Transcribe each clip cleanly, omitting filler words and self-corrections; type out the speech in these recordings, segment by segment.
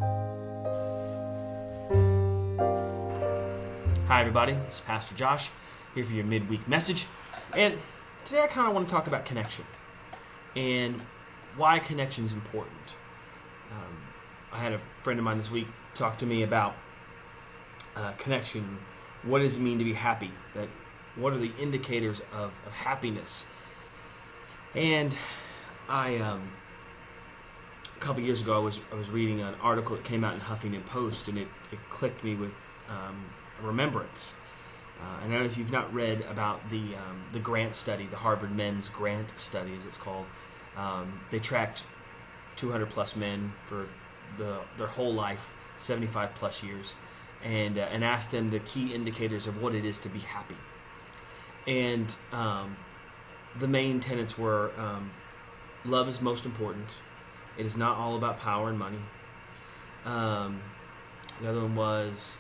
Hi everybody, this is Pastor Josh, here for your midweek message. And today I kind of want to talk about connection and why connection is important. I had a friend of mine this week talk to me about connection. What does it mean to be happy? What are the indicators of happiness? And a couple years ago I was reading an article that came out in Huffington Post, and it clicked me with remembrance. And I don't know if you've not read about the grant study, the Harvard Men's Grant Study, as it's called. They tracked 200 plus men for their whole life, 75 plus years, and asked them the key indicators of what it is to be happy. And the main tenets were love is most important. It is not all about power and money. The other one was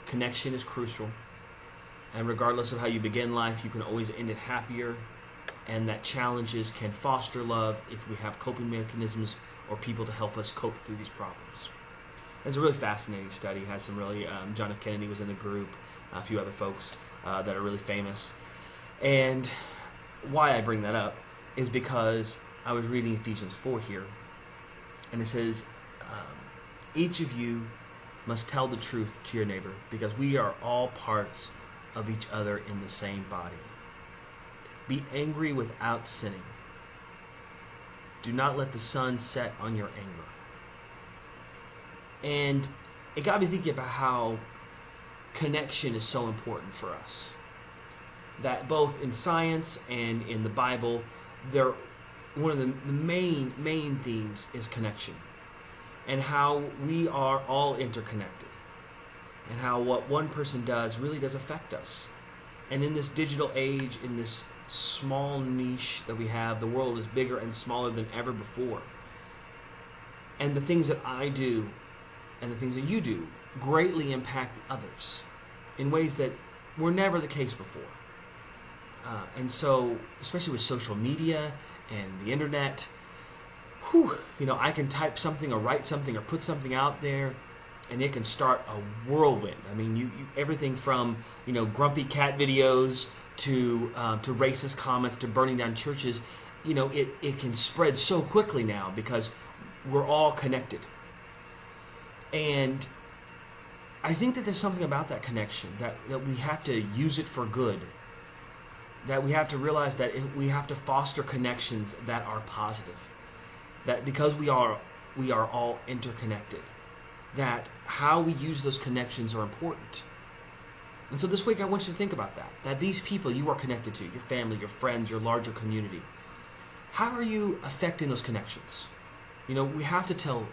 connection is crucial, and regardless of how you begin life, you can always end it happier, and that challenges can foster love if we have coping mechanisms or people to help us cope through these problems. It's a really fascinating study. It has some really, John F. Kennedy was in the group, a few other folks that are really famous. And why I bring that up is because I was reading Ephesians 4 here, and it says, each of you must tell the truth to your neighbor, because we are all parts of each other in the same body. Be angry without sinning. Do not let the sun set on your anger. And it got me thinking about how connection is so important for us. That both in science and in the Bible, one of the main themes is connection. And how we are all interconnected, and how what one person does really does affect us. And in this digital age, in this small niche that we have, the world is bigger and smaller than ever before. And the things that I do and the things that you do greatly impact others in ways that were never the case before. And so, especially with social media and the internet, I can type something or write something or put something out there, and it can start a whirlwind. I mean, you everything from grumpy cat videos to racist comments to burning down churches. It can spread so quickly now because we're all connected. And I think that there's something about that connection that we have to use it for good. That we have to realize that we have to foster connections that are positive. That because we are all interconnected, that how we use those connections are important. And so this week I want you to think about that these people you are connected to, your family, your friends, your larger community, how are you affecting those connections? We have to tell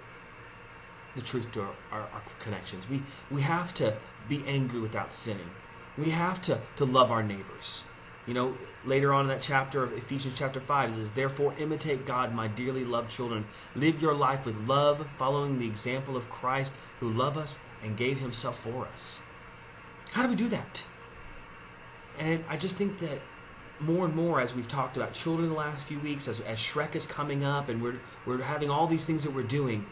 the truth to our connections. We have to be angry without sinning. We have to love our neighbors. Later on in that chapter of Ephesians chapter 5, it says, therefore imitate God, my dearly loved children. Live your life with love, following the example of Christ, who loved us and gave himself for us. How do we do that? And I just think that more and more, as we've talked about children the last few weeks, as Shrek is coming up, and we're having all these things that we're doing,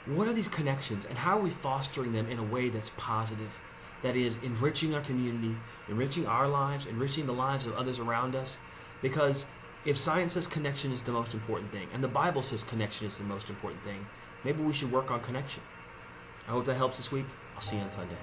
what are these connections, and how are we fostering them in a way that's positive? That is enriching our community, enriching our lives, enriching the lives of others around us. Because if science says connection is the most important thing, and the Bible says connection is the most important thing, maybe we should work on connection. I hope that helps this week. I'll see you on Sunday.